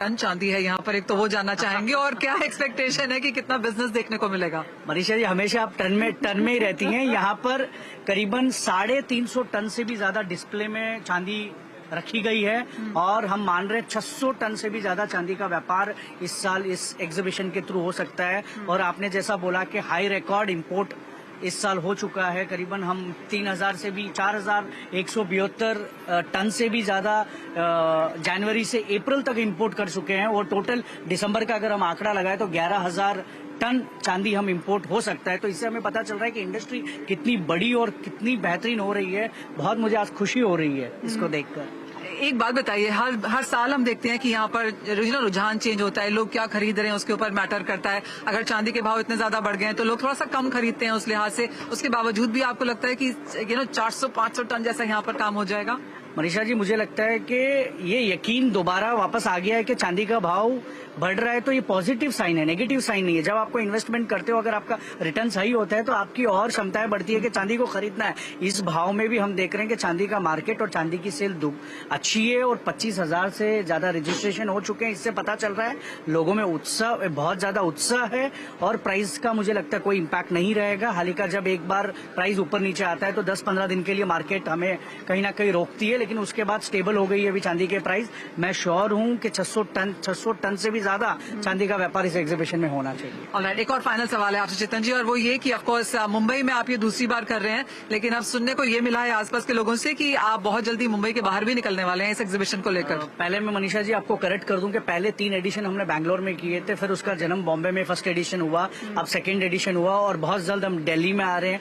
Ton चांदी है यहाँ पर, एक तो वो जानना चाहेंगे और क्या एक्सपेक्टेशन है कि कितना बिजनेस देखने को मिलेगा? मनीषा जी, हमेशा आप टन में ही रहती हैं। यहाँ पर करीबन 350 टन से भी ज्यादा डिस्प्ले में चांदी रखी गई है और हम मान रहे हैं 600 टन से भी ज्यादा चांदी का व्यापार इस साल इस एग्जीबिशन के थ्रू हो सकता है। और आपने जैसा बोला कि हाई रिकॉर्ड इंपोर्ट इस साल हो चुका है। करीबन हम 3000 से भी 4172 टन से भी ज्यादा जनवरी से अप्रैल तक इंपोर्ट कर चुके हैं और टोटल दिसंबर का अगर हम आंकड़ा लगाए तो 11000 टन चांदी हम इंपोर्ट हो सकता है। तो इससे हमें पता चल रहा है कि इंडस्ट्री कितनी बड़ी और कितनी बेहतरीन हो रही है। बहुत मुझे आज खुशी हो रही है इसको देखकर। एक बात बताइए, हर साल हम देखते हैं कि यहाँ पर रुझान चेंज होता है, लोग क्या खरीद रहे हैं उसके ऊपर मैटर करता है। अगर चांदी के भाव इतने ज्यादा बढ़ गए हैं तो लोग थोड़ा सा कम खरीदते हैं उस लिहाज से। उसके बावजूद भी आपको लगता है कि 400-500 टन जैसा यहाँ पर काम हो जाएगा? मनीषा जी, मुझे लगता है कि ये यकीन दोबारा वापस आ गया है कि चांदी का भाव बढ़ रहा है तो ये पॉजिटिव साइन है, नेगेटिव साइन नहीं है। जब आपको इन्वेस्टमेंट करते हो, अगर आपका रिटर्न सही होता है तो आपकी और क्षमताएं बढ़ती है कि चांदी को खरीदना है। इस भाव में भी हम देख रहे हैं कि चांदी का मार्केट और चांदी की सेल अच्छी है और 25,000 से ज्यादा रजिस्ट्रेशन हो चुके हैं। इससे पता चल रहा है लोगों में उत्साह, बहुत ज्यादा उत्साह है और प्राइस का मुझे लगता है कोई इम्पैक्ट नहीं रहेगा। हाल ही का जब एक बार प्राइस ऊपर नीचे आता है तो 10-15 दिन के लिए मार्केट हमें कहीं ना कहीं रोकती है, लेकिन उसके बाद स्टेबल हो गई है अभी चांदी के प्राइस। मैं श्योर हूं कि 600 टन से भी ज्यादा चांदी का व्यापार इस एग्जीबिशन में होना चाहिए। ऑलराइट, एक और फाइनल सवाल है आपसे चेतन जी, और वो ये कि ऑफकोर्स मुंबई में आप ये दूसरी बार कर रहे हैं, लेकिन अब सुनने को ये मिला है आसपास के लोगों से कि आप बहुत जल्दी मुंबई के बाहर भी निकलने वाले हैं इस एग्जीबिशन को लेकर। पहले मैं मनीषा जी आपको करेक्ट कर दूं कि पहले 3 एडिशन हमने बैंगलोर में किए थे, फिर उसका जन्म बॉम्बे में फर्स्ट एडिशन हुआ, अब सेकेंड एडिशन हुआ और बहुत जल्द हम दिल्ली में आ रहे हैं।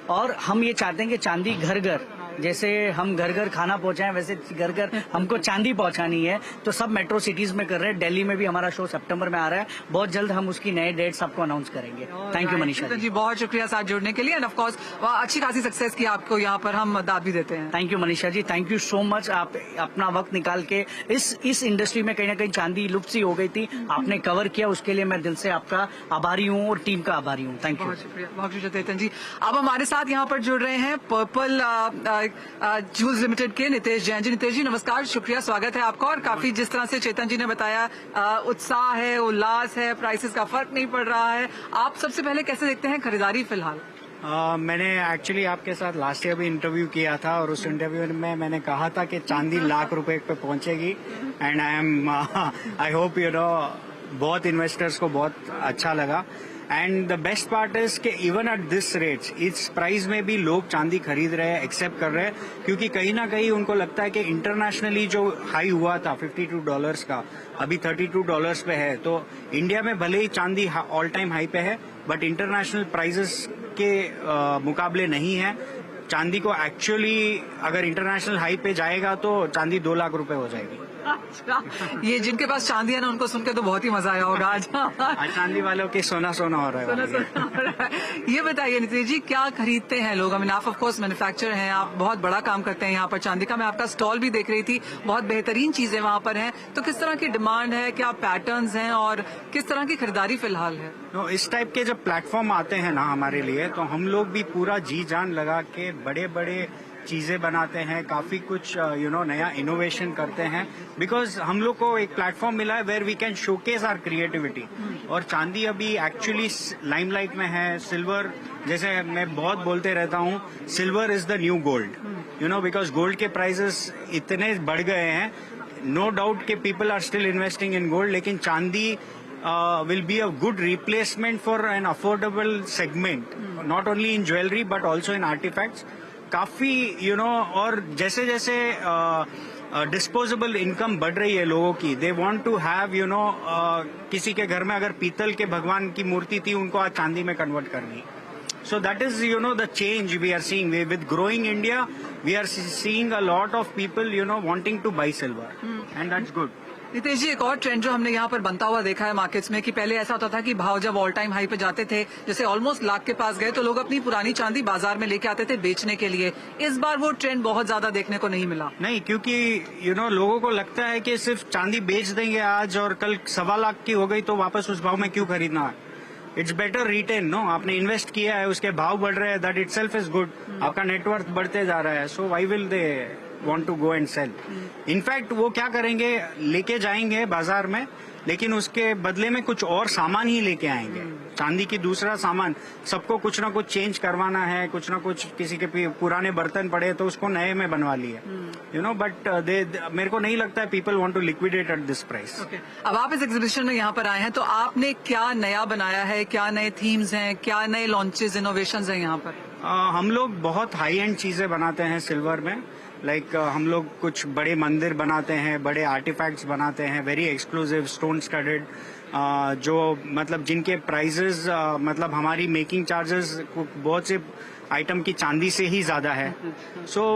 और हम ये चाहते हैं कि चांदी घर घर, जैसे हम घर घर खाना पहुंचाएं वैसे घर घर हमको चांदी पहुंचानी है। तो सब मेट्रो सिटीज में कर रहे हैं। दिल्ली में भी हमारा शो सितंबर में आ रहा है, बहुत जल्द हम उसकी नए डेट्स आपको अनाउंस करेंगे। थैंक यू मनीषा जी, बहुत शुक्रिया साथ जुड़ने के लिए। एंड ऑफ कोर्स अच्छी खासी सक्सेस की आपको यहाँ पर हम दाद भी देते हैं। Thank you Manisha ji, thank you so much. आप अपना वक्त निकाल के इस इंडस्ट्री में कहीं ना कहीं चांदी लुप्त सी हो गई थी, आपने कवर किया, उसके लिए मैं दिल से आपका आभारी हूँ और टीम का आभारी हूँ। थैंक यू, बहुत शुक्रिया चेतन जी। अब हमारे साथ यहाँ पर जुड़ रहे हैं पर्पल जूल्स लिमिटेड के नितेश जैन जी। नितेश जी नमस्कार, शुक्रिया, स्वागत है आपका। और काफी जिस तरह से चेतन जी ने बताया, उत्साह है, उल्लास है, प्राइसेस का फर्क नहीं पड़ रहा है। आप सबसे पहले कैसे देखते हैं खरीदारी फिलहाल? मैंने एक्चुअली आपके साथ लास्ट ईयर भी इंटरव्यू किया था और उस इंटरव्यू में मैंने कहा था कि चांदी लाख रुपए पे पहुंचेगी। एंड आई होप बहुत इन्वेस्टर्स को बहुत अच्छा लगा। And the best part is कि इवन एट दिस रेट्स, इस प्राइस में भी लोग चांदी खरीद रहे हैं, एक्सेप्ट कर रहे हैं, क्योंकि कहीं ना कहीं उनको लगता है कि इंटरनेशनली जो हाई हुआ था $52 का, अभी $32 पे है। तो इंडिया में भले ही चांदी ऑल टाइम हाई पे है, बट इंटरनेशनल प्राइसेस के मुकाबले नहीं है। चांदी को एक्चुअली अगर इंटरनेशनल हाई पे जाएगा तो चांदी 2 लाख रुपए हो जाएगी। अच्छा, ये जिनके पास चांदी है ना उनको सुनकर तो बहुत ही मजा आया होगा आज। चांदी वालों की सोना सोना हो रहा है। ये बताइए नितेश जी, क्या खरीदते हैं लोग? आप ऑफ कोर्स मैन्युफैक्चरर हैं, आप बहुत बड़ा काम करते हैं यहाँ पर चांदी का। मैं आपका स्टॉल भी देख रही थी, बहुत बेहतरीन चीजें वहाँ पर हैं। तो किस तरह की डिमांड है, क्या पैटर्न्स हैं और किस तरह की खरीदारी फिलहाल है? इस टाइप के जब प्लेटफॉर्म आते हैं ना हमारे लिए, तो हम लोग भी पूरा जी जान लगा के बड़े बड़े चीजें बनाते हैं, काफी कुछ नया इनोवेशन करते हैं, बिकॉज हम लोग को एक प्लेटफॉर्म मिला है where we can showcase our creativity. और चांदी अभी एक्चुअली लाइमलाइट में है। सिल्वर, जैसे मैं बहुत बोलते रहता हूँ, silver is the new gold, because gold के प्राइसेस इतने बढ़ गए हैं। नो डाउट के people are still investing in gold, लेकिन चांदी will be a good replacement for an affordable segment, not only in jewelry but also in artifacts. काफी और जैसे जैसे डिस्पोजेबल इनकम बढ़ रही है लोगों की, दे वांट टू हैव किसी के घर में अगर पीतल के भगवान की मूर्ति थी, उनको आज चांदी में कन्वर्ट करनी। So that is, the change we are seeing. With growing India, we are seeing a lot of people, wanting to buy silver, and that's good. Nitesh जी, एक और ट्रेंड जो हमने यहाँ पर बनता हुआ देखा है मार्केट्स में, कि पहले ऐसा होता था कि भाव जब ऑल टाइम हाई पे जाते थे, जैसे ऑलमोस्ट लाख के पास गए, तो लोग अपनी पुरानी चांदी बाजार में लेके आते थे बेचने के लिए। इस बार वो ट्रेंड बहुत ज्यादा देखने को नहीं मिला। नहीं, क्योंकि लोगों को लगता है कि सिर्फ चांदी बेच देंगे आज और कल 1.25 लाख की हो गई तो वापस उस भाव में क्यों खरीदना है। इट्स बेटर रिटेन, नो, आपने इन्वेस्ट किया है, उसके भाव बढ़ रहे हैं, दैट इटसेल्फ इज गुड। आपका नेटवर्थ बढ़ते जा रहा है, so why will they want to go and sell. In fact वो क्या करेंगे, लेके जाएंगे बाजार में, लेकिन उसके बदले में कुछ और सामान ही लेके आएंगे, चांदी की दूसरा सामान। सबको कुछ ना कुछ चेंज करवाना है, कुछ ना कुछ, किसी के पुराने बर्तन पड़े तो उसको नए में बनवा लिए, यू नो। बट मेरे को नहीं लगता है people want to liquidate at this price. अब आप इस एग्जीबिशन में यहाँ पर आए हैं, तो आपने क्या नया बनाया है, क्या नए थीम्स हैं, क्या नए लॉन्चेस, इनोवेशंस हैं यहाँ पर? हम लोग बहुत हाई एंड चीजें बनाते हैं सिल्वर में। लाइक हम लोग कुछ बड़े मंदिर बनाते हैं, बड़े आर्टिफैक्ट्स बनाते हैं, वेरी एक्सक्लूसिव स्टोन स्टडेड, जो मतलब जिनके प्राइजेस मतलब हमारी मेकिंग चार्जेस बहुत से आइटम की चांदी से ही ज्यादा है। So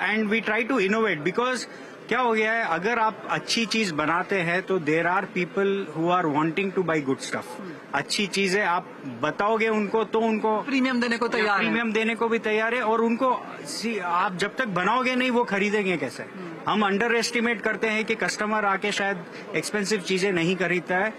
and we try to innovate, because क्या हो गया है, अगर आप अच्छी चीज बनाते हैं तो there are people who are wanting to buy good stuff. अच्छी चीजें आप बताओगे उनको तो उनको प्रीमियम देने को तैयार है, प्रीमियम देने को भी तैयार है, और उनको आप जब तक बनाओगे नहीं वो खरीदेंगे कैसे? हम अंडर एस्टिमेट करते हैं कि कस्टमर आके शायद एक्सपेंसिव चीजें नहीं खरीदता है।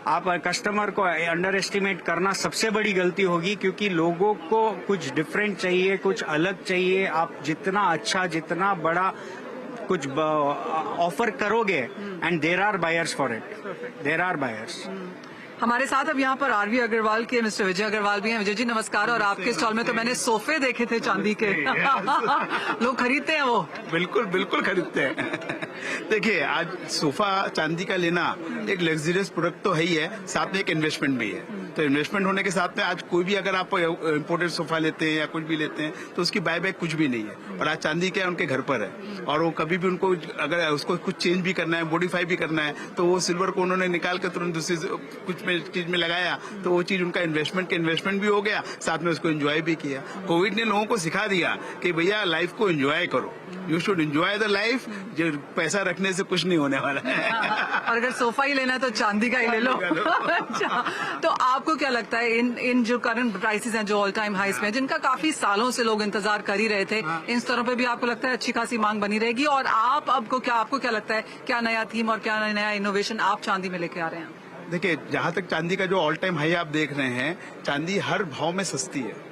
आप कस्टमर को अंडर एस्टिमेट करना सबसे बड़ी गलती होगी, क्योंकि लोगों को कुछ डिफरेंट चाहिए, कुछ अलग चाहिए। आप जितना अच्छा, जितना बड़ा कुछ ऑफर करोगे, and there are buyers for it, there are buyers. हमारे साथ अब यहाँ पर आरवी अग्रवाल के मिस्टर विजय अग्रवाल भी हैं। विजय जी नमस्कार। और आपके स्टॉल में तो मैंने सोफे देखे थे चांदी के। लोग खरीदते हैं वो? बिल्कुल बिल्कुल खरीदते हैं। देखिए, आज सोफा चांदी का लेना एक लग्जरियस प्रोडक्ट तो है ही है, साथ में एक इन्वेस्टमेंट भी है। तो इन्वेस्टमेंट होने के साथ में आज कोई भी अगर आप इम्पोर्टेड सोफा लेते हैं या कुछ भी लेते हैं तो उसकी बाय बैक कुछ भी नहीं है। और आज चांदी क्या है, उनके घर पर है, और वो कभी भी उनको अगर उसको कुछ चेंज भी करना है, मॉडिफाई भी करना है, तो वो सिल्वर को उन्होंने निकाल कर तुरंत दूसरी कुछ चीज में लगाया, तो वो चीज उनका इन्वेस्टमेंट भी हो गया, साथ में उसको एंजॉय भी किया। कोविड ने लोगों को सिखा दिया कि भैया लाइफ को एंजॉय करो, you should enjoy the life. जो पैसा रखने से कुछ नहीं होने वाला है। और अगर सोफा ही लेना है तो चांदी का ही ले लो। अच्छा, तो आपको क्या लगता है इन जो करंट प्राइसेस हैं, जो ऑल टाइम हाइस में, जिनका काफी सालों से लोग इंतजार कर ही रहे थे, इन स्तरों पे भी आपको लगता है अच्छी खासी मांग बनी रहेगी? और आपको क्या लगता है, क्या नया थीम और क्या नया इनोवेशन आप चांदी में लेके आ रहे हैं? देखिए, जहां तक चांदी का जो ऑल टाइम हाई आप देख रहे हैं, चांदी हर भाव में सस्ती है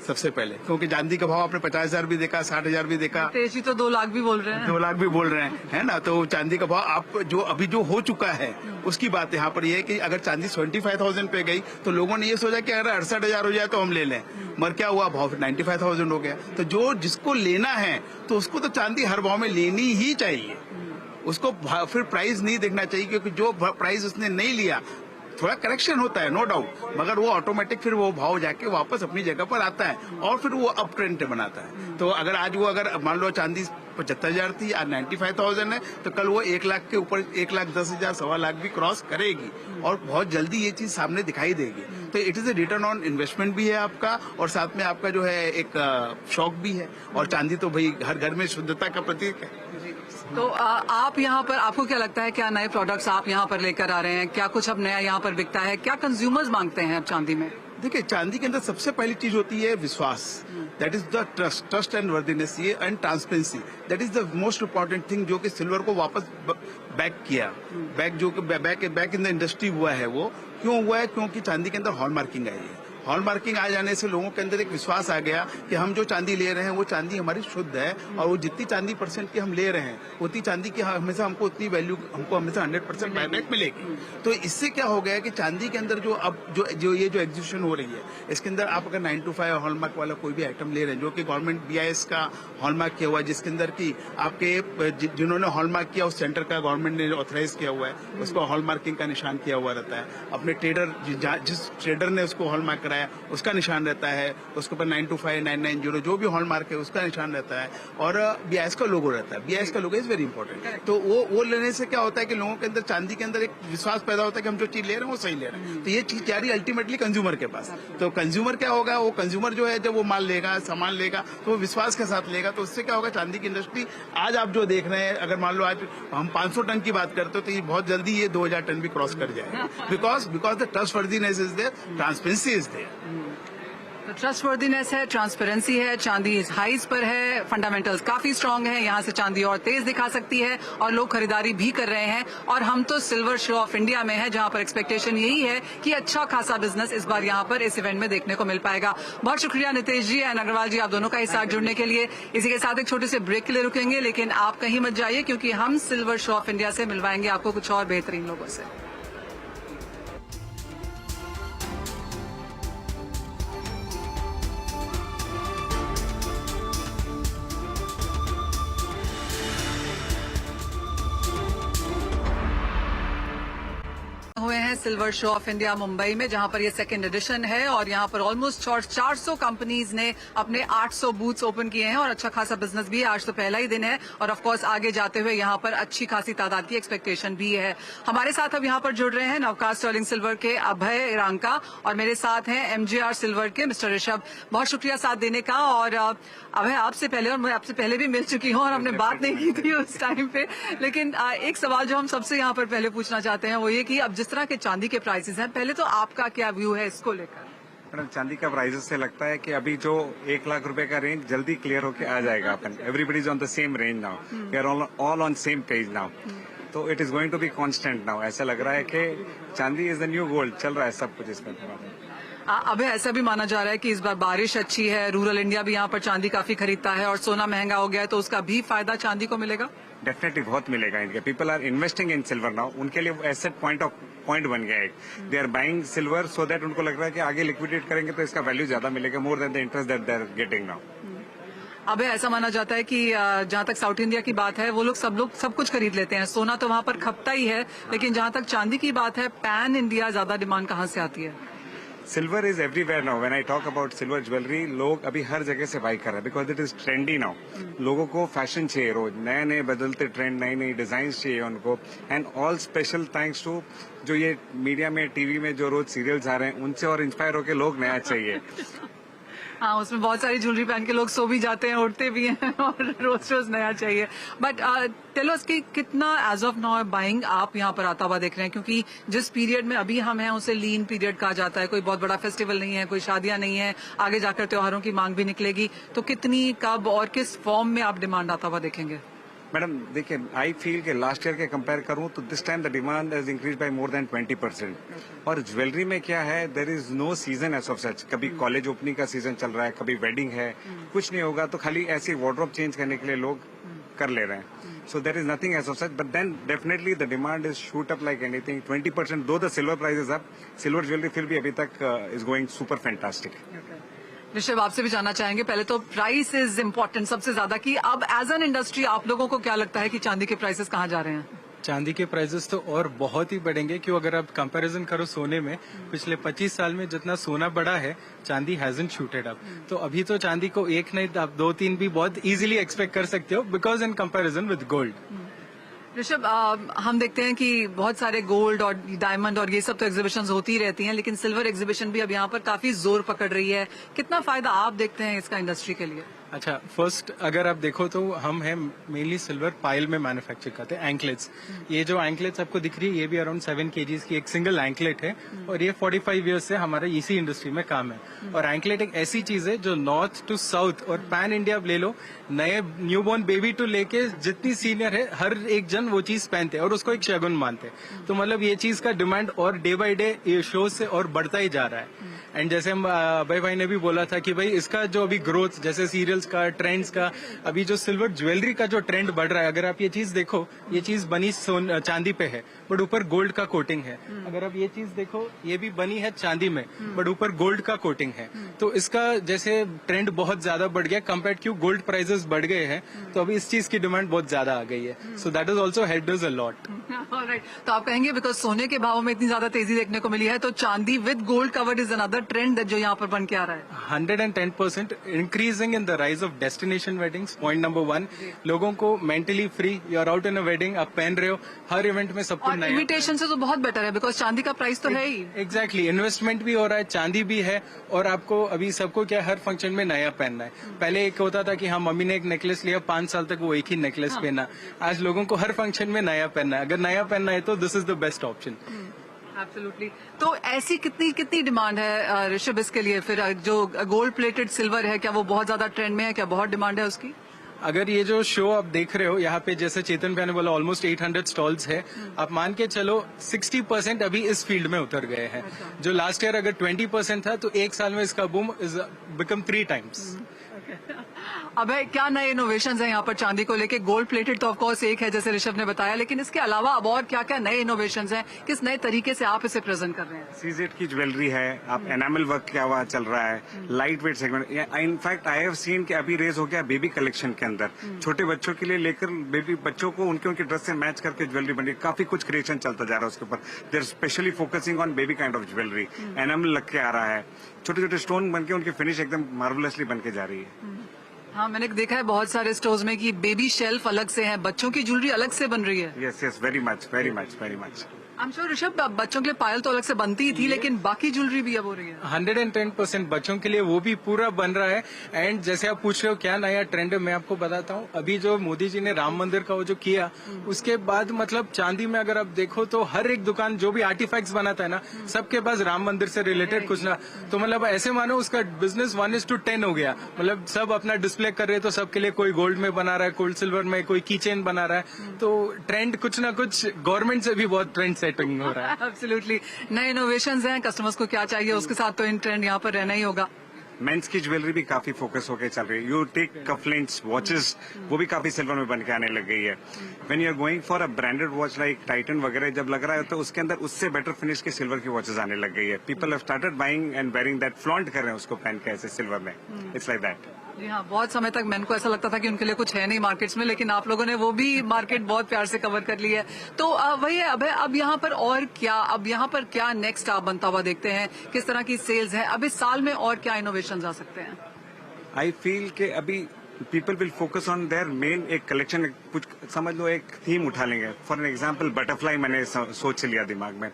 सबसे पहले, क्योंकि चांदी का भाव आपने 50,000 भी देखा, 60,000 भी देखा, तेजी तो 2 लाख भी बोल रहे हैं, 2 लाख भी बोल रहे हैं, है ना। तो चांदी का भाव आप जो अभी जो हो चुका है उसकी बात यहाँ पर ये है कि अगर चांदी 25,000 पे गई तो लोगों ने ये सोचा कि अगर 68,000 हो जाए तो हम ले लें, मगर क्या हुआ, भाव 95,000 हो गया। तो जो जिसको लेना है तो उसको तो चांदी हर भाव में लेनी ही चाहिए, उसको फिर प्राइस नहीं देखना चाहिए, क्योंकि जो प्राइस उसने नहीं लिया थोड़ा करेक्शन होता है, नो डाउट, मगर वो ऑटोमेटिक फिर वो भाव जाके वापस अपनी जगह पर आता है और फिर वो अप ट्रेंड बनाता है। तो अगर आज वो अगर मान लो चांदी 75,000 थी, आज 95,000 है, तो कल वो 1 लाख के ऊपर 1,10,000 सवा लाख भी क्रॉस करेगी, और बहुत जल्दी ये चीज सामने दिखाई देगी। तो it is a return on investment भी है आपका, और साथ में आपका जो है एक शौक भी है। और चांदी तो भाई हर घर में शुद्धता का प्रतीक है। तो आप यहाँ पर, आपको क्या लगता है, क्या नए प्रोडक्ट्स आप यहाँ पर लेकर आ रहे हैं? क्या कुछ अब नया यहाँ पर बिकता है? क्या कंज्यूमर्स मांगते हैं अब चांदी में? देखिए, चांदी के अंदर सबसे पहली चीज होती है विश्वास, that is the trust and worthiness, ये and transparency, that is the most important thing, जो कि सिल्वर को वापस बैक किया, बैक इन द इंडस्ट्री हुआ है। वो क्यों हुआ है? क्योंकि चांदी के अंदर हॉलमार्किंग आई है। हॉलमार्किंग आ जाने से लोगों के अंदर एक विश्वास आ गया कि हम जो चांदी ले रहे हैं वो चांदी हमारी शुद्ध है, और वो जितनी चांदी % की हम ले रहे हैं उतनी चांदी की हमेशा हमको उतनी वैल्यू हमको हमेशा 100% बैक मिलेगी। तो इससे क्या हो गया कि चांदी के अंदर जो अब जो ये जो एग्जीबिशन हो रही है, इसके अंदर आप अगर 9 to 5 हॉलमार्क वाला कोई भी आइटम ले रहे हैं, जो कि गवर्नमेंट BIS का हॉलमार्क किया हुआ है, जिसके अंदर की आपके जिन्होंने हॉलमार्क किया उस सेंटर का गवर्नमेंट ने ऑथराइज किया हुआ है, उसको हॉलमार्किंग का निशान किया हुआ रहता है। अपने ट्रेडर, जिस ट्रेडर ने उसको हॉलमार्क कराया उसका निशान रहता है, उसके ऊपर 9 to 5 990 जो भी हॉलमार्क है उसका निशान रहता है, और BIS का लोगो रहता है। BIS का लोगो इज वेरी इंपॉर्टेंट। तो वो लेने से क्या होता है कि लोगों के अंदर चांदी के अंदर एक विश्वास पैदा होता है कि हम जो चीज ले रहे हैं वो सही ले रहे हैं। तो ये चीज जा रही है अल्टीमेटली कंज्यूमर के पास। तो कंज्यूमर क्या होगा, वो कंज्यूमर जो है जब वो माल लेगा, सामान लेगा, तो वो विश्वास के साथ लेगा। तो उससे क्या होगा, चांदी की इंडस्ट्री आज आप जो देख रहे हैं, अगर मान लो आज हम 500 टन की बात करते हो तो ये बहुत जल्दी ये 2000 टन भी क्रॉस कर जाएगा, because the trustworthiness is there, transparency is there. तो ट्रस्टवर्दीनेस है, ट्रांसपेरेंसी है, चांदी हाइज पर है, फंडामेंटल्स काफी स्ट्रांग है, यहाँ से चांदी और तेज दिखा सकती है और लोग खरीदारी भी कर रहे हैं। और हम तो सिल्वर शो ऑफ इंडिया में है, जहाँ पर एक्सपेक्टेशन यही है कि अच्छा खासा बिजनेस इस बार यहाँ पर इस इवेंट में देखने को मिल पाएगा। बहुत शुक्रिया नितेश जी एंड अग्रवाल जी, आप दोनों का इस साथ जुड़ने के लिए। इसी के साथ एक छोटे से ब्रेक के लिए रुकेंगे, लेकिन आप कहीं मत जाइए, क्योंकि हम सिल्वर शो ऑफ इंडिया से मिलवाएंगे आपको कुछ और बेहतरीन लोगों से। हुए हैं silver show off India Mumbai में, जहां पर ये सेकंड एडिशन है और यहां पर ऑलमोस्ट 400 कंपनीज ने अपने 800 बूथ्स ओपन किए हैं और अच्छा खासा बिजनेस भी है। आज तो पहला ही दिन है और ऑफ कोर्स आगे जाते हुए यहां पर अच्छी खासी तादाद की एक्सपेक्टेशन भी है। हमारे साथ अब यहां पर जुड़ रहे हैं नवकास्ट स्टर्लिंग सिल्वर के अभय इरांका और मेरे साथ हैं एमजीआर सिल्वर के मिस्टर ऋषभ। बहुत शुक्रिया साथ देने का। और अभय, आपसे पहले, और मैं आपसे पहले भी मिल चुकी हूँ और हमने बात नहीं की थी उस टाइम पे, लेकिन एक सवाल जो हम सबसे यहाँ पर पहले पूछना चाहते हैं वो ये कि अब जिस तरह के चांदी के प्राइसेस हैं, पहले तो आपका क्या व्यू है इसको लेकर? मैडम, चांदी का प्राइसेस से लगता है कि अभी जो 1 लाख रुपए का रेंज जल्दी क्लियर होके आ जाएगा। अपन everybody is on the same range now, we are all on same page now, तो it is going to be constant now. ऐसा लग रहा है कि चांदी इज द न्यू गोल्ड, चल रहा है सब कुछ इसमें। अभी ऐसा भी माना जा रहा है कि इस बार बारिश अच्छी है, रूरल इंडिया भी यहाँ पर चांदी काफी खरीदता है और सोना महंगा हो गया है, तो उसका भी फायदा चांदी को मिलेगा। डेफिनेटली बहुत मिलेगा इनके। People are investing in silver now, उनके लिए एसेट पॉइंट बन गया है। They are buying silver so that उनको लग रहा है कि आगे लिक्विडेट करेंगे तो इसका वैल्यू ज्यादा मिलेगा, more than the interest that they are getting now. अब ऐसा माना जाता है कि जहाँ तक साउथ इंडिया की बात है, वो लोग सब कुछ खरीद लेते हैं। सोना तो वहाँ पर खपता ही है, लेकिन जहाँ तक चांदी की बात है, पैन इंडिया ज्यादा डिमांड कहाँ से आती है? Silver is everywhere now. When I talk about silver jewellery, लोग अभी हर जगह से बाई कर रहे हैं because it is trendy now. लोगों को फैशन चाहिए, रोज नए नए बदलते ट्रेंड, नई नई डिजाइन चाहिए उनको। And all special thanks to जो ये मीडिया में, टीवी में जो रोज सीरियल्स आ रहे हैं, उनसे और इंस्पायर होकर लोग नया चाहिए। हाँ, उसमें बहुत सारी ज्वेलरी पहन के लोग सो भी जाते हैं, उठते भी हैं और रोज रोज नया चाहिए। बट टेल अस कि कितना एज ऑफ नाउ बाइंग आप यहाँ पर आता हुआ देख रहे हैं, क्योंकि जिस पीरियड में अभी हम हैं उसे लीन पीरियड कहा जाता है। कोई बहुत बड़ा फेस्टिवल नहीं है, कोई शादियां नहीं है, आगे जाकर त्योहारों की मांग भी निकलेगी, तो कितनी, कब और किस फॉर्म में आप डिमांड आता हुआ देखेंगे? मैडम देखिए, आई फील कि लास्ट ईयर के कंपेयर करूं तो this time the demand has increase by more than 20%। और ज्वेलरी में क्या है, there is no season as of such. कभी कॉलेज ओपनिंग का सीजन चल रहा है, कभी वेडिंग है, कुछ नहीं होगा तो खाली ऐसी वार्डरोब चेंज करने के लिए लोग कर ले रहे हैं। So there is nothing as of such, but then definitely the demand is shoot up like anything. 20% though the silver price is up, silver jewellery फिर भी अभी तक is going super fantastic. Rishabh, आपसे भी जानना चाहेंगे, पहले तो प्राइस इज इम्पोर्टेंट सबसे ज्यादा, कि अब एज एन इंडस्ट्री आप लोगों को क्या लगता है कि चांदी के प्राइसेस कहाँ जा रहे हैं? चांदी के प्राइसेस तो और बहुत ही बढ़ेंगे, क्यों अगर आप कंपैरिजन करो सोने में, पिछले 25 साल में जितना सोना बढ़ा है, चांदी हैजंट शूटेड अप। तो अभी तो चांदी को एक नहीं, आप 2-3 भी बहुत इजीली एक्सपेक्ट कर सकते हो, because in comparison with gold. Rishabh, हम देखते हैं कि बहुत सारे गोल्ड और डायमंड और ये सब तो एग्जीबिशंस होती ही रहती हैं, लेकिन सिल्वर एग्जीबिशन भी अब यहाँ पर काफी जोर पकड़ रही है। कितना फायदा आप देखते हैं इसका इंडस्ट्री के लिए? अच्छा, फर्स्ट अगर आप देखो तो हम हैं मेनली सिल्वर पाइल में मैन्युफैक्चर करते हैं, एंकलेट्स। ये जो एंकलेट्स आपको दिख रही है, ये भी अराउंड 7 kgs की एक सिंगल एंकलेट है और ये 45 ईयर्स से हमारे इसी इंडस्ट्री में काम है। और एंकलेट एक ऐसी चीज है जो नॉर्थ टू साउथ और पैन इंडिया ले लो, नए न्यूबॉर्न बेबी टू लेके जितनी सीनियर है, हर एक जन वो चीज पहनते हैं और उसको एक शगुन मानते हैं। तो मतलब ये चीज का डिमांड और डे बाय डे शो से और बढ़ता ही जा रहा है। एंड जैसे हम अभय भाई ने भी बोला था कि भाई इसका जो अभी ग्रोथ, जैसे सीरियल्स का, ट्रेंड्स का, अभी जो सिल्वर ज्वेलरी का जो ट्रेंड बढ़ रहा है, अगर आप ये चीज देखो, ये चीज बनी चांदी पे है बट ऊपर गोल्ड का कोटिंग है। अगर आप ये चीज देखो, ये भी बनी है चांदी में बट ऊपर गोल्ड का कोटिंग है। तो इसका जैसे ट्रेंड बहुत ज्यादा बढ़ गया, कंपेयर क्यों गोल्ड प्राइसेस बढ़ गए हैं, तो अभी इस चीज की डिमांड बहुत ज्यादा आ गई है। So that is also helped us a lot. तो आप कहेंगे बिकॉज सोने के भाव में इतनी ज्यादा तेजी देखने को मिली है, तो चांदी with gold covered is another trend जो यहाँ पर बन के आ रहा है। 110% increasing in the rise of destination weddings. Point number 1, लोगों को mentally free, you are out in a wedding, आप पहन रहे हो, हर इवेंट में सब कुछ नया। इमिटेशन से तो बहुत बेटर है बिकॉज चांदी का प्राइस तो है ही। एग्जैक्टली, इन्वेस्टमेंट भी हो रहा है, चांदी भी है, और आपको अभी सबको क्या, हर फंक्शन में नया पहनना है। पहले एक होता था कि हाँ, मम्मी ने एक नेकलेस लिया, 5 साल तक वो एक ही नेकलेस पहना। आज लोगों को हर फंक्शन में नया पहनना है। अगर नया पहनना है तो this is the best option. Absolutely. तो ऐसी कितनी कितनी डिमांड है ऋषभ इसके लिए? फिर जो गोल्ड प्लेटेड सिल्वर है, क्या वो बहुत ज्यादा ट्रेंड में है? क्या बहुत डिमांड है उसकी? अगर ये जो शो आप देख रहे हो यहाँ पे, जैसे चेतन भैया ने बोला ऑलमोस्ट 800 स्टॉल्स है, आप मान के चलो 60% अभी इस फील्ड में उतर गए हैं। जो लास्ट ईयर अगर 20% था, तो एक साल में इसका बूम इज बिकम 3 times। अब क्या नए इनोवेशंस हैं यहाँ पर चांदी को लेके? गोल्ड प्लेटेड तो ऑफकोर्स एक है जैसे ऋषभ ने बताया, लेकिन इसके अलावा अब और क्या क्या नए इनोवेशंस हैं? किस नए तरीके से आप इसे प्रेजेंट कर रहे हैं? सीजेड की ज्वेलरी है, आप एनामल वर्क क्या हुआ चल रहा है, light weight segment. In fact I have seen कि अभी रेज हो गया बेबी कलेक्शन के अंदर, छोटे बच्चों के लिए लेकर बेबी बच्चों को उनके ड्रेस से मैच करके ज्वेलरी बन रही है। काफी कुछ क्रिएशन चलता जा रहा है उसके ऊपर। They are specially focusing on baby kind of jewellery. Enamel लग के आ रहा है, छोटे छोटे स्टोन बन के उनकी फिनिश एकदम मार्वलसली बन के जा रही है। हाँ, मैंने देखा है बहुत सारे स्टोर्स में कि बेबी शेल्फ अलग से है, बच्चों की ज्वेलरी अलग से बन रही है। Yes yes, very much very much very much. I am sure Rishabh, बच्चों के लिए पायल तो अलग से बनती ही थी, लेकिन बाकी ज्वेलरी भी अब हो रही है। 110% बच्चों के लिए वो भी पूरा बन रहा है। एंड जैसे आप पूछ रहे हो क्या नया ट्रेंड है, मैं आपको बताता हूँ। अभी जो मोदी जी ने राम मंदिर का वो जो किया, उसके बाद मतलब चांदी में अगर आप देखो तो हर एक दुकान जो भी आर्टिफैक्ट्स बनाता है ना, सबके पास राम मंदिर से रिलेटेड कुछ ना। तो मतलब ऐसे मानो उसका बिजनेस 1:10 हो गया। मतलब सब अपना डिस्प्ले कर रहे हैं, तो सबके लिए कोई गोल्ड में बना रहा है, कोई सिल्वर में, कोई की चेन बना रहा है। तो ट्रेंड कुछ ना कुछ गवर्नमेंट से भी बहुत ट्रेंड सेटिंग हो रहा है। एब्सोल्युटली, नए इनोवेशंस हैं, कस्टमर्स को क्या चाहिए उसके साथ तो इन ट्रेंड यहाँ पर रहना ही होगा। मेंस की ज्वेलरी भी काफी फोकस होकर चल रही है। यू टेक कफलिंग्स, वॉचेस, वो भी काफी सिल्वर में बन के आने लग गई है। When you are going for a branded watch like Titan वगैरह जब लग रहा है, तो उसके अंदर उससे बेटर फिनिश की सिल्वर की वॉचेस आने लग गई है। People have started buying and wearing that, flaunt कर रहे हैं उसको पहन के ऐसे सिल्वर में। It's like that. जी हाँ, बहुत समय तक मैंने को ऐसा लगता था कि उनके लिए कुछ है नहीं मार्केट्स में, लेकिन आप लोगों ने वो भी मार्केट बहुत प्यार से कवर कर ली है। तो वही है अब यहाँ पर और क्या, अब यहाँ पर क्या नेक्स्ट आप बनता हुआ देखते हैं? किस तरह की सेल्स है अब इस साल में, और क्या इनोवेशन आ सकते हैं? आई फील के अभी people will focus on their main एक कलेक्शन, कुछ समझ लो एक थीम उठा लेंगे। फॉर एन एग्जाम्पल बटरफ्लाई मैंने सोच लिया दिमाग में,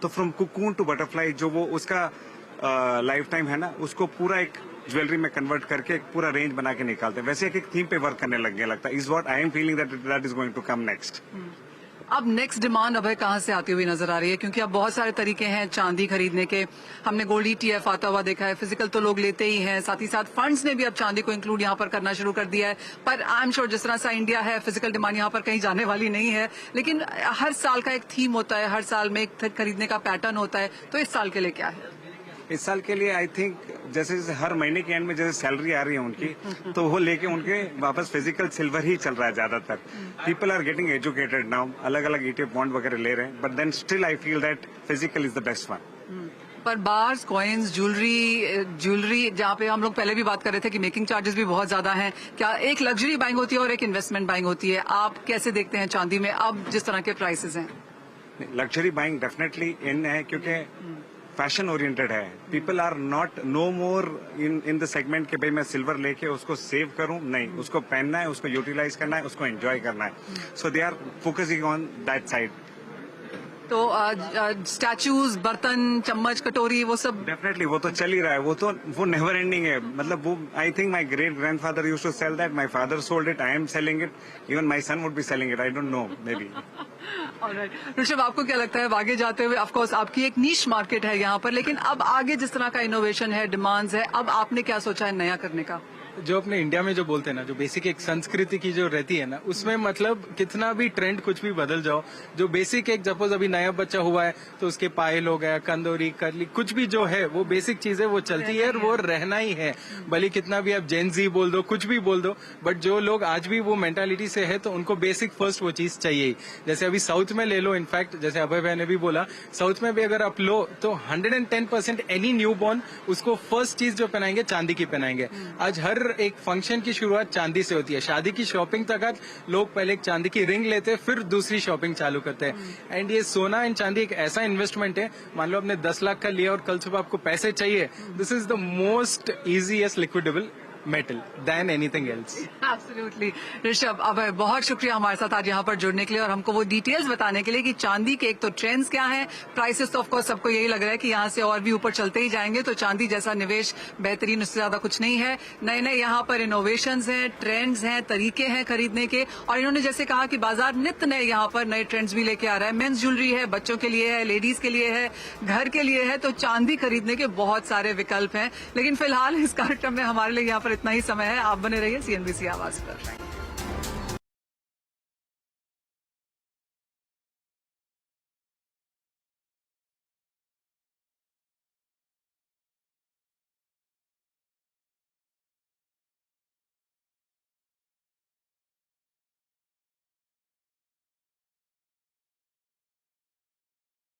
तो फ्रॉम कुकून टू बटरफ्लाई जो वो उसका लाइफ टाइम है ना, उसको पूरा एक ज्वेलरी में कन्वर्ट करके एक पूरा रेंज बना के निकालते हैं। वैसे एक थीम पे वर्क करने लग गया लगता है। Is what I am feeling that is going to come next. अब नेक्स्ट डिमांड अब कहाँ से आती हुई नजर आ रही है? क्योंकि अब बहुत सारे तरीके हैं चांदी खरीदने के। हमने गोल्ड ETF आता हुआ देखा है, फिजिकल तो लोग लेते ही हैं, साथ ही साथ फंड्स ने भी अब चांदी को इंक्लूड यहाँ पर करना शुरू कर दिया है। पर आई एम श्योर जिस तरह सा इंडिया है, फिजिकल डिमांड यहाँ पर कहीं जाने वाली नहीं है। लेकिन हर साल का एक थीम होता है, हर साल में एक खरीदने का पैटर्न होता है। तो इस साल के लिए क्या है? इस साल के लिए आई थिंक जैसे जैसे हर महीने के एंड में जैसे सैलरी आ रही है उनकी, तो वो लेके उनके वापस फिजिकल सिल्वर ही चल रहा है ज्यादातर। People are getting educated now, अलग अलग ETF बॉन्ड वगैरह ले रहे हैं, but then still I feel that physical is the best one. पर बार्स, कॉइन्स, ज्वेलरी जहाँ पे हम लोग पहले भी बात कर रहे थे कि मेकिंग चार्जेस भी बहुत ज्यादा हैं। क्या एक लग्जरी बाइंग होती है और एक इन्वेस्टमेंट बाइंग होती है? आप कैसे देखते हैं चांदी में अब जिस तरह के प्राइसेस हैं? लग्जरी बाइंग डेफिनेटली इन है, क्योंकि फैशन ओरिएंटेड है। People are not no more in the segment के भाई मैं सिल्वर लेके उसको सेव करूं, नहीं, उसको पहनना है, उसको यूटिलाइज करना है, उसको एंजॉय करना है। So they are focusing on that side. तो स्टैचूज, बर्तन, चम्मच, कटोरी, वो सब डेफिनेटली वो तो चल ही रहा है। वो नेवर एंडिंग है। मतलब वो I think my great grandfather used to sell that, my father sold it, I am selling it, even my son would be selling it, I don't know, maybe. Alright Rishabh, आपको क्या लगता है आगे जाते हुए? ऑफकोर्स आपकी एक niche market है यहाँ पर, लेकिन अब आगे जिस तरह का इनोवेशन है, डिमांड्स है, अब आपने क्या सोचा है नया करने का? जो अपने इंडिया में जो बोलते हैं ना, जो बेसिक एक संस्कृति की जो रहती है ना, उसमें मतलब कितना भी ट्रेंड कुछ भी बदल जाओ, जो बेसिक एक सपोज अभी नया बच्चा हुआ है तो उसके पायल हो गया, कंदोरी, करली, कुछ भी जो है वो बेसिक चीजें वो चलती है और वो रहना ही है। भले कितना भी आप जेन जी बोल दो, कुछ भी बोल दो, बट जो लोग आज भी वो मेंटालिटी से है तो उनको बेसिक फर्स्ट वो चीज चाहिए ही। जैसे अभी साउथ में ले लो, इनफैक्ट जैसे अभय भाई ने भी बोला, साउथ में भी अगर आप लो तो 110% एनी न्यू बॉर्न उसको फर्स्ट चीज जो पहनाएंगे चांदी की पहनाएंगे। आज हर एक फंक्शन की शुरुआत चांदी से होती है। शादी की शॉपिंग तक लोग पहले एक चांदी की रिंग लेते हैं, फिर दूसरी शॉपिंग चालू करते हैं। एंड ये सोना एंड चांदी एक ऐसा इन्वेस्टमेंट है, मान लो आपने 10 लाख का लिया और कल सुबह आपको पैसे चाहिए, this is the most easiest liquidable metal than anything else. Absolutely Rishabh, अब बहुत शुक्रिया हमारे साथ आज यहाँ पर जुड़ने के लिए और हमको वो डिटेल्स बताने के लिए कि चांदी के एक तो ट्रेंड्स क्या हैं, प्राइसेस तो ऑफकोर्स सबको यही लग रहा है कि यहाँ से और भी ऊपर चलते ही जाएंगे, तो चांदी जैसा निवेश बेहतरीन उससे ज्यादा कुछ नहीं है। नए नए यहाँ पर इनोवेशंस हैं, ट्रेंड्स हैं, तरीके हैं खरीदने के, और इन्होंने जैसे कहा कि बाजार नित्य नए यहाँ पर नए ट्रेंड्स भी लेके आ रहा है। मेंस ज्वेलरी है, बच्चों के लिए है, लेडीज के लिए है, घर के लिए है, तो चांदी खरीदने के बहुत सारे विकल्प हैं। लेकिन फिलहाल इस कार्यक्रम में हमारे लिए यहाँ पर इतना ही समय है। आप बने रहिए CNBC आवाज पर।